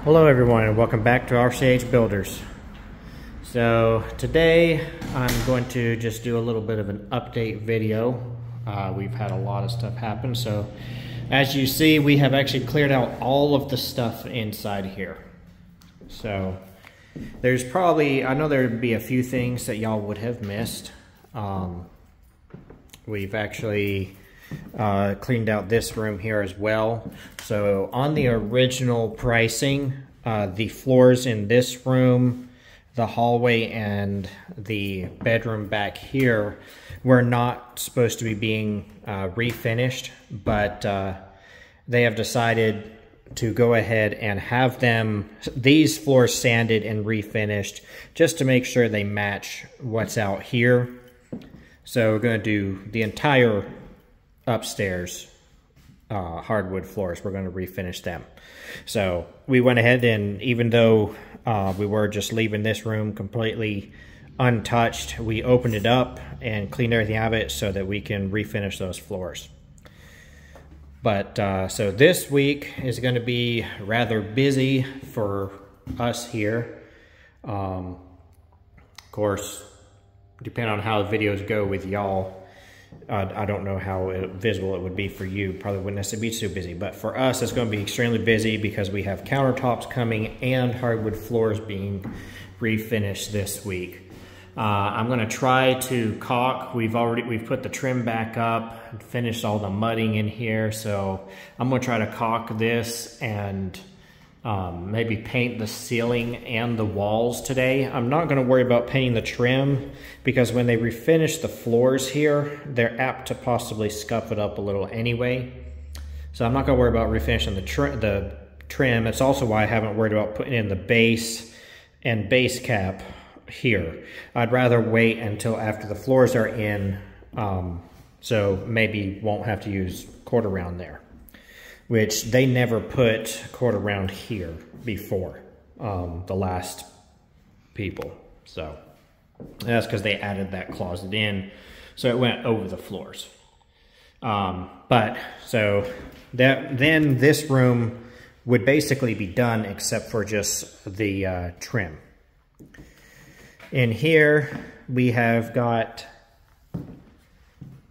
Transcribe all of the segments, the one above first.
Hello everyone and welcome back to RCH Builders. So today I'm going to just do a little bit of an update video. We've had a lot of stuff happen, so as you see we have actually cleared out all of the stuff inside here. So there's probably, I know there'd be a few things that y'all would have missed. We've actually cleaned out this room here as well. So on the original pricing, the floors in this room, the hallway, and the bedroom back here were not supposed to be being refinished, but they have decided to go ahead and have these floors sanded and refinished just to make sure they match what's out here. So we're going to do the entire upstairs hardwood floors. We're going to refinish them. So we went ahead and, even though we were just leaving this room completely untouched, we opened it up and cleaned everything out of it so that we can refinish those floors. But so this week is going to be rather busy for us here. Of course, depending on how the videos go with y'all, I don't know how visible it would be for you. Probably wouldn't necessarily be too busy, but for us it's going to be extremely busy because we have countertops coming and hardwood floors being refinished this week. I'm going to try to caulk. We've put the trim back up and finished all the mudding in here, so I'm going to try to caulk this and maybe paint the ceiling and the walls today. I'm not going to worry about painting the trim because when they refinish the floors here, they're apt to possibly scuff it up a little anyway. So I'm not going to worry about refinishing the trim. It's also why I haven't worried about putting in the base and base cap here. I'd rather wait until after the floors are in, so maybe won't have to use quarter round there, which they never put quarter round here before, the last people. So that's because they added that closet in, so it went over the floors. But so then this room would basically be done except for just the trim. In here we have got,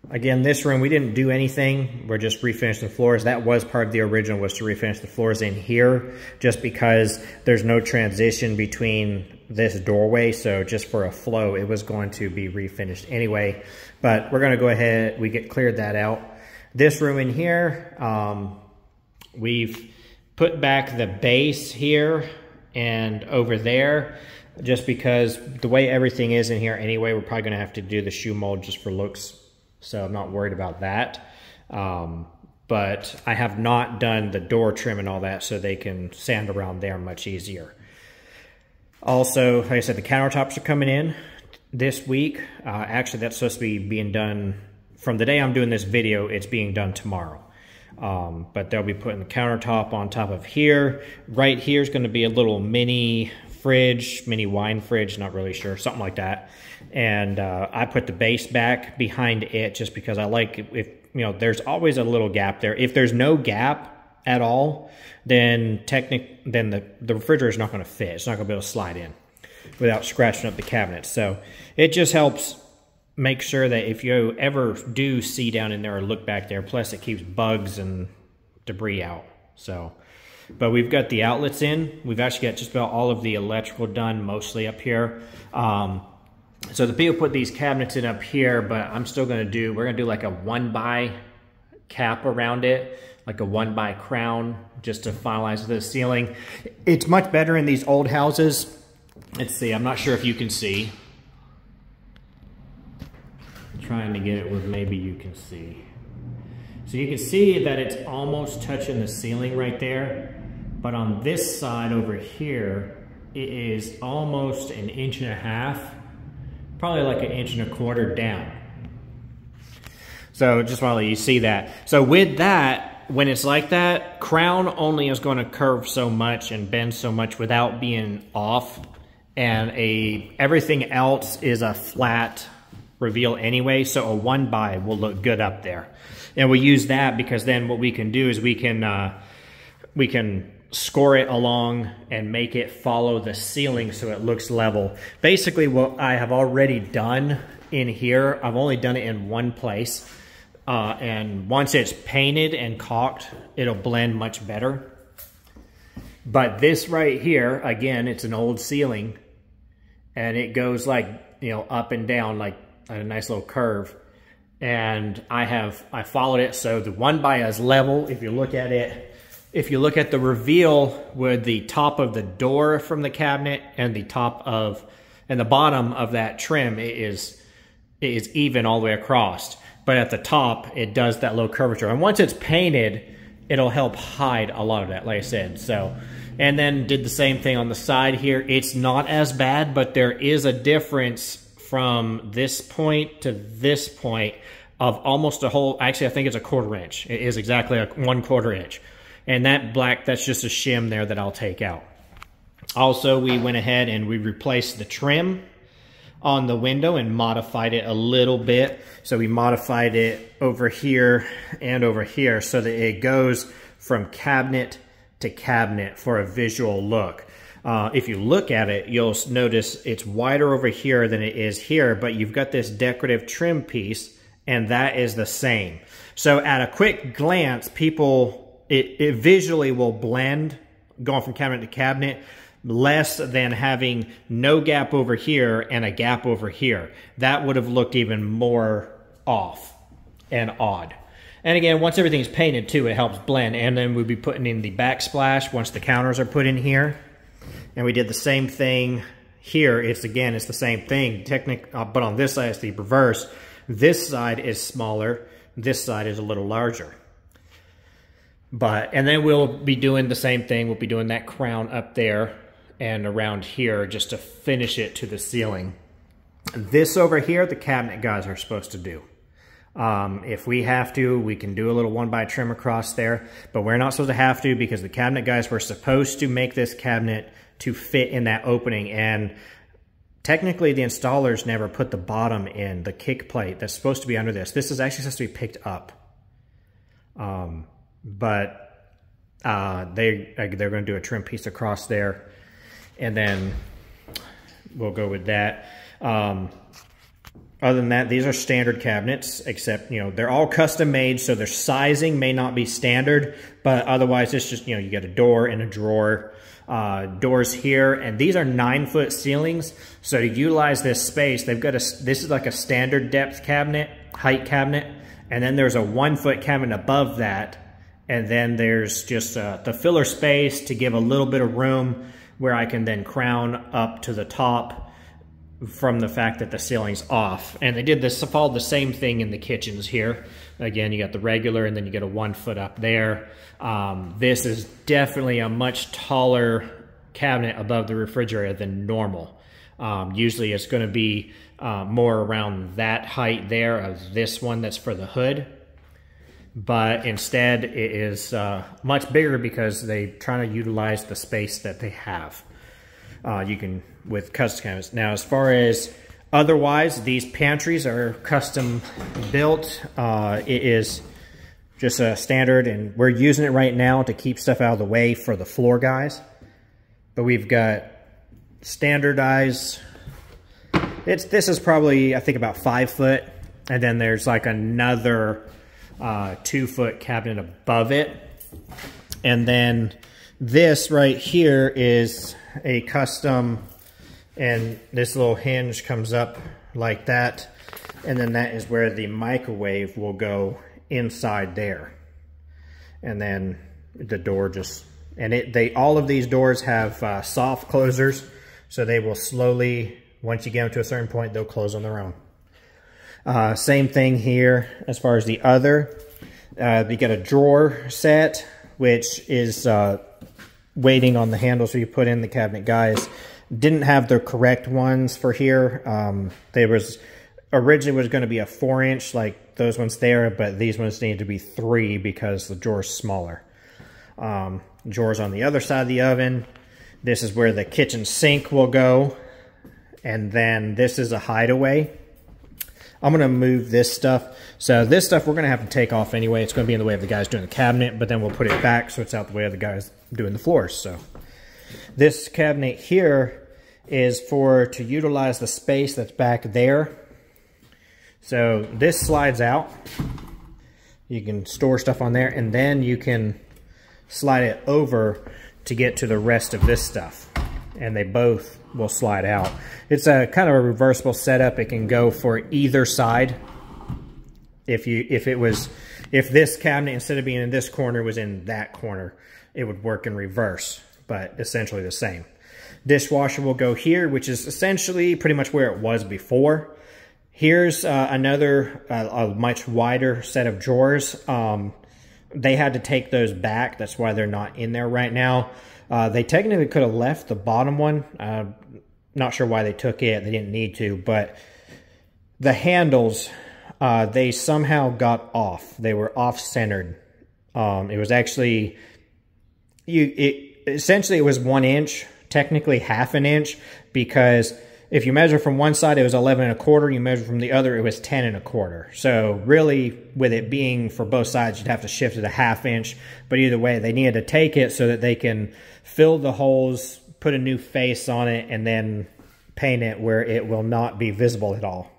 again, this room, we didn't do anything. We're just refinishing the floors. That was part of the original, was to refinish the floors in here, just because there's no transition between this doorway. So just for a flow, it was going to be refinished anyway. But we're going to go ahead, cleared that out. This room in here, we've put back the base here and over there, just because the way everything is in here anyway, we're probably going to have to do the shoe mold just for looks. So I'm not worried about that. But I have not done the door trim and all that, so they can sand around there much easier. Also, like I said, the countertops are coming in this week. Actually, that's supposed to be being done from the day I'm doing this video. It's being done tomorrow. But they'll be putting the countertop on top of here. Right here is going to be a little mini fridge, mini wine fridge, not really sure, something like that. And I put the base back behind it just because I like, if you know, there's always a little gap there. If there's no gap at all, then the refrigerator is not going to fit. It's not going to be able to slide in without scratching up the cabinets. So it just helps make sure that if you ever do see down in there or look back there, plus it keeps bugs and debris out. So, but we've got the outlets in. We've actually got just about all of the electrical done, mostly up here. So the people put these cabinets in up here, but I'm still going to do, we're going to do like a 1x cap around it, like a 1x crown, just to finalize the ceiling. It's much better in these old houses. Let's see, I'm not sure if you can see. I'm trying to get it where maybe you can see. So you can see that it's almost touching the ceiling right there. But on this side over here, it is almost 1.5 inches. Probably like 1.25 inches down. So just want to let you see that. So with that, when it's like that, crown only is going to curve so much and bend so much without being off. And everything else is a flat reveal anyway. So a 1x will look good up there. And we use that because then what we can do is we can score it along and make it follow the ceiling so it looks level. Basically what I have already done in here, I've only done it in one place. And once it's painted and caulked, it'll blend much better. But this right here, again, it's an old ceiling and it goes like, you know, up and down like a nice little curve. And I followed it so the one by is level. If you look at it, if you look at the reveal with the top of the door from the cabinet and the bottom of that trim, it is even all the way across. But at the top, it does that low curvature. And once it's painted, it'll help hide a lot of that, like I said. So, and then did the same thing on the side here. It's not as bad, but there is a difference from this point to this point of almost a whole, actually I think it's a 1/4 inch. It is exactly a 1/4 inch. And that black, that's just a shim there that I'll take out. Also, we went ahead and we replaced the trim on the window and modified it a little bit. So we modified it over here and over here so that it goes from cabinet to cabinet for a visual look. If you look at it, you'll notice it's wider over here than it is here, but you've got this decorative trim piece and that is the same. So at a quick glance, it visually will blend going from cabinet to cabinet, less than having no gap over here and a gap over here. That would have looked even more off and odd. And again, once everything's painted too, it helps blend. And then we'll be putting in the backsplash once the counters are put in here. And we did the same thing here. It's the same thing. But on this side, it's the reverse. This side is smaller. This side is a little larger. And then we'll be doing the same thing. We'll be doing that crown up there and around here just to finish it to the ceiling. This over here, the cabinet guys are supposed to do. If we have to, we can do a little 1x trim across there, but we're not supposed to have to because the cabinet guys were supposed to make this cabinet to fit in that opening. And technically the installers never put the bottom in, the kick plate that's supposed to be under this. This is actually supposed to be picked up. But they're going to do a trim piece across there. And then we'll go with that. Other than that, these are standard cabinets, except, you know, they're all custom made, so their sizing may not be standard, but otherwise it's just, you know, you get a door and a drawer, doors here, and these are 9-foot ceilings. So to utilize this space, they've got this is like a standard depth cabinet, height cabinet, and then there's a 1-foot cabinet above that, and then there's just the filler space to give a little bit of room where I can then crown up to the top from the fact that the ceiling's off. And they did this, followed the same thing in the kitchens here. Again, you got the regular and then you get a 1-foot up there. This is definitely a much taller cabinet above the refrigerator than normal. Usually it's going to be more around that height there of this one that's for the hood. But instead it is much bigger because they try to utilize the space that they have. You can, with custom cabinets. Now, as far as otherwise, these pantries are custom built. It is just a standard, and we're using it right now to keep stuff out of the way for the floor guys. But we've got standardized. This is probably, I think, about 5 foot, and then there's like another 2-foot cabinet above it. And then this right here is a custom, and this little hinge comes up like that, and then that is where the microwave will go inside there. And then the door just, and all of these doors have soft closers, so they will slowly, once you get them to a certain point, they'll close on their own. Same thing here as far as the other. You got a drawer set, which is waiting on the handles you put in. The cabinet guys didn't have the correct ones for here. There was originally was going to be a 4-inch like those ones there, but these ones need to be 3 because the drawer's smaller. Drawers on the other side of the oven. This is where the kitchen sink will go, and then this is a hideaway. I'm going to move this stuff. So this stuff we're going to have to take off anyway. It's going to be in the way of the guys doing the cabinet, but then we'll put it back so it's out the way of the guys doing the floors. So this cabinet here is to utilize the space that's back there. So this slides out. You can store stuff on there, and then you can slide it over to get to the rest of this stuff. And they both will slide out. It's a kind of a reversible setup. It can go for either side. If this cabinet, instead of being in this corner, was in that corner, it would work in reverse, but essentially the same. Dishwasher will go here, which is essentially pretty much where it was before. Here's another a much wider set of drawers. They had to take those back. That's why they're not in there right now. They technically could have left the bottom one. Not sure why they took it. They didn't need to, but the handles, they somehow got off. They were off-centered. It was actually, essentially it was 1 inch, technically half an inch, because if you measure from one side, it was 11 1/4. You measure from the other, it was 10 1/4. So really, with it being for both sides, you'd have to shift it a ½ inch. But either way, they needed to take it so that they can fill the holes, put a new face on it, and then paint it where it will not be visible at all.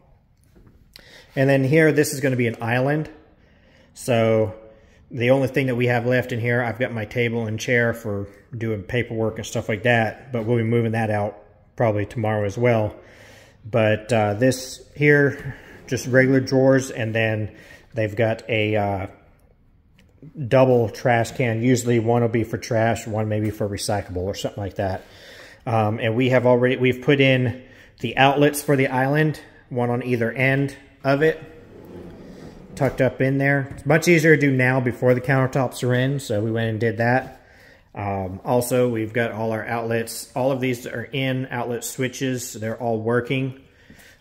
And then here, this is going to be an island. So the only thing that we have left in here, I've got my table and chair for doing paperwork and stuff like that. But we'll be moving that out probably tomorrow as well. But this here, just regular drawers, and then they've got a double trash can. Usually one will be for trash, one maybe for recyclable or something like that. And we've put in the outlets for the island, one on either end of it, tucked up in there. It's much easier to do now before the countertops are in, so we went and did that. Also, we've got all our outlets. All of these are in outlet switches. They're all working.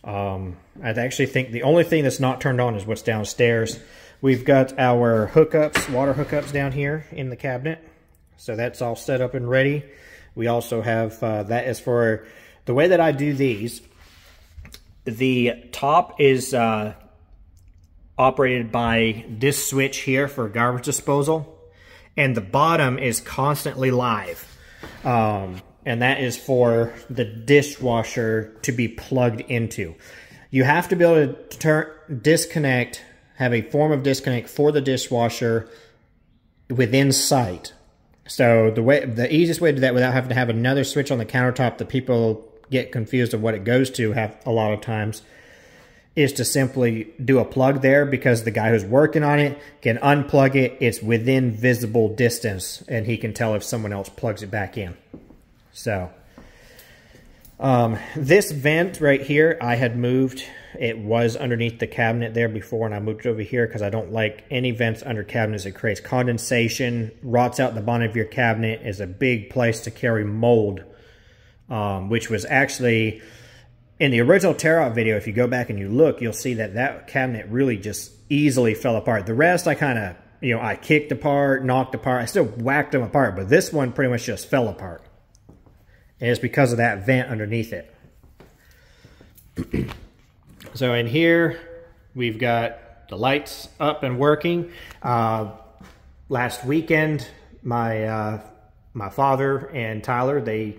I actually think the only thing that's not turned on is what's downstairs. We've got our hookups, water hookups down here in the cabinet. So that's all set up and ready. We also have, that is for, the way that I do these, the top is operated by this switch here for garbage disposal. And the bottom is constantly live. And that is for the dishwasher to be plugged into. You have to be able to disconnect, have a form of disconnect for the dishwasher within sight. So the easiest way to do that without having to have another switch on the countertop that people get confused of what it goes to have a lot of times is to simply do a plug there, because the guy who's working on it can unplug it. It's within visible distance, and he can tell if someone else plugs it back in. So this vent right here, I had moved. It was underneath the cabinet there before, and I moved it over here because I don't like any vents under cabinets. It creates condensation, rots out the bottom of your cabinet, is a big place to carry mold, which was actually... in the original tear-out video, if you go back and you look, you'll see that that cabinet really just easily fell apart. The rest I kind of, I kicked apart, knocked apart. I still whacked them apart, but this one pretty much just fell apart. And it's because of that vent underneath it. So in here, we've got the lights up and working. Last weekend, my father and Tyler, they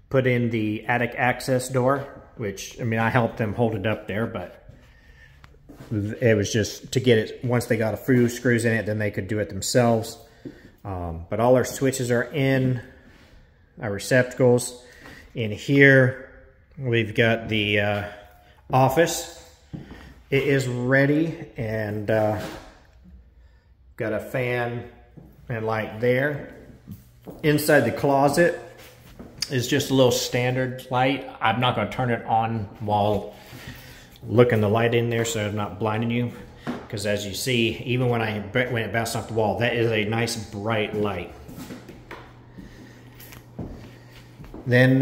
put in the attic access door, which, I helped them hold it up there, but it was just to get it, once they got a few screws in it, then they could do it themselves. But all our switches are in, our receptacles. In here, we've got the office. It is ready, and got a fan and light there. Inside the closet is just a little standard light. I'm not going to turn it on while looking the light in there so I'm not blinding you, because as you see, even when it bounced off the wall, that is a nice bright light. Then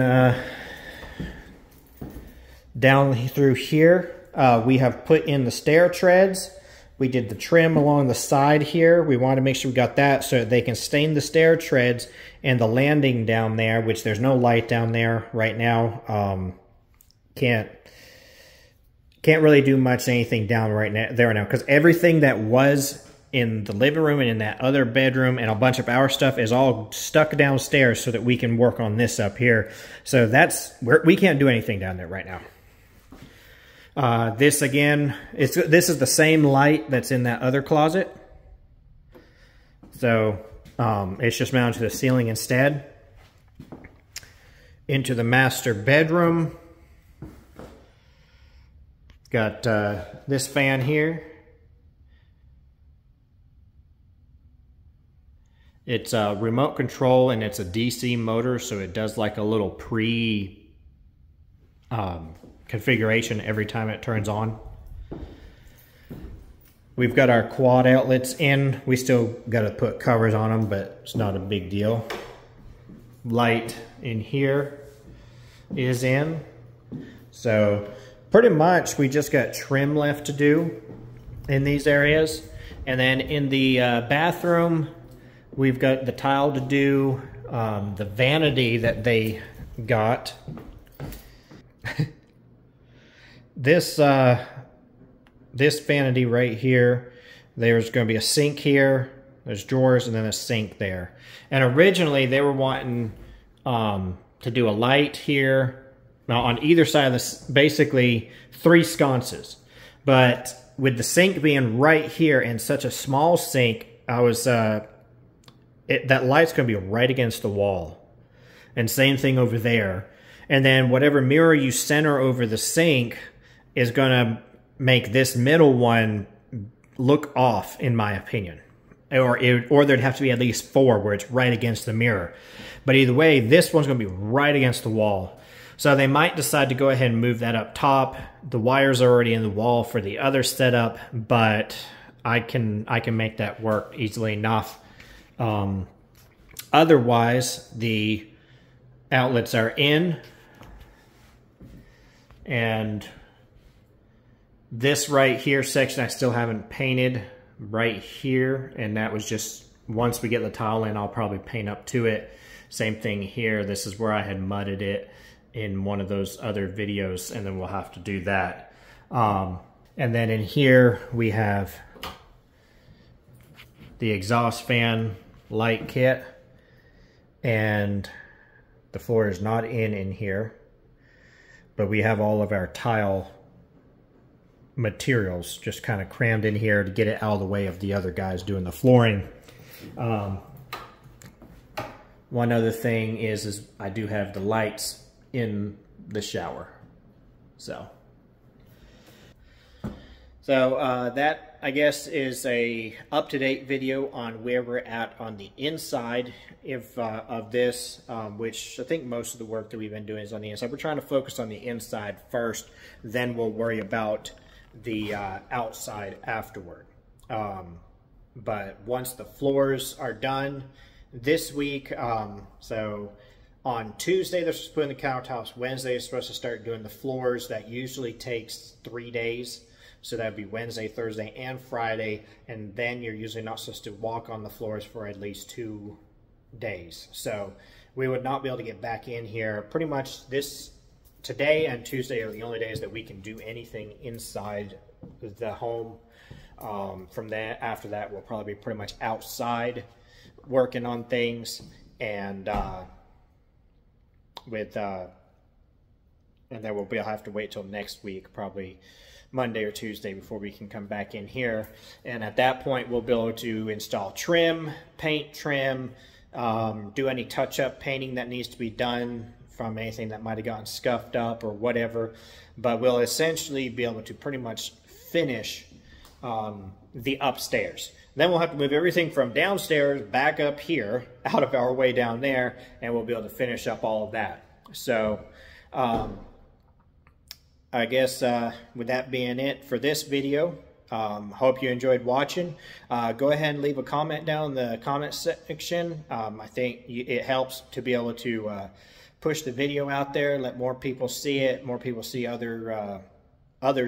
down through here, we have put in the stair treads. We did the trim along the side here. We wanted to make sure we got that so that they can stain the stair treads and the landing down there, which there's no light down there right now. Can't can't really do much anything down there now, because everything that was in the living room and in that other bedroom and a bunch of our stuff is all stuck downstairs so that we can work on this up here. So that's where we can't do anything down there right now. This again, this is the same light that's in that other closet. So it's just mounted to the ceiling instead. Into the master bedroom. Got this fan here. It's a remote control and it's a DC motor, so it does like a little configuration every time it turns on. We've got our quad outlets in. We still got to put covers on them, but it's not a big deal. Light in here is in. So pretty much we just got trim left to do in these areas. And then in the bathroom, we've got the tile to do, the vanity that they got. This vanity right here, there's going to be a sink here, there's drawers, and then a sink there. And originally they were wanting to do a light here. Now on either side of this, basically 3 sconces. But with the sink being right here and such a small sink, I was that light's going to be right against the wall. And same thing over there. And then whatever mirror you center over the sink is going to make this middle one look off, in my opinion. Or there'd have to be at least 4 where it's right against the mirror. But either way, this one's going to be right against the wall. So they might decide to go ahead and move that up top. The wires are already in the wall for the other setup, but I can make that work easily enough. Otherwise, the outlets are in, and this right here section I still haven't painted right here, and that was just once we get the tile in, I'll probably paint up to it. Same thing here. This is where I had mudded it in one of those other videos, and then we'll have to do that. And then in here we have the exhaust fan light kit, and the floor is not in here, but we have all of our tile materials just kind of crammed in here to get it out of the way of the other guys doing the flooring. One other thing is I do have the lights in the shower. So that, I guess, is a up-to-date video on where we're at on the inside of this, which I think most of the work that we've been doing is on the inside. We're trying to focus on the inside first, then we'll worry about the outside afterward. But once the floors are done this week, so on Tuesday they're supposed to put in the countertops. Wednesday they're supposed to start doing the floors. That usually takes 3 days. So that'd be Wednesday, Thursday, and Friday. And then you're usually not supposed to walk on the floors for at least 2 days. So we would not be able to get back in here. Pretty much today and Tuesday are the only days that we can do anything inside the home. From that, after that, we'll probably be pretty much outside working on things, and and then we'll have to wait till next week, probably Monday or Tuesday, before we can come back in here. And at that point, we'll be able to install trim, paint trim, do any touch-up painting that needs to be done from anything that might have gotten scuffed up or whatever. But we'll essentially be able to pretty much finish the upstairs. Then we'll have to move everything from downstairs back up here, out of our way down there, and we'll be able to finish up all of that. So I guess with that being it for this video, hope you enjoyed watching. Go ahead and leave a comment down in the comment section. I think it helps to be able to push the video out there, let more people see it, more people see others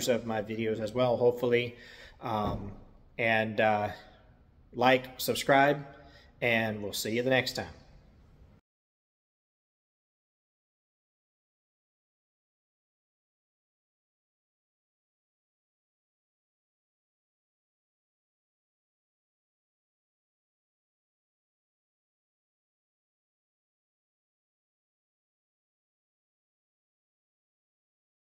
of my videos as well, hopefully. And like, subscribe, and we'll see you the next time.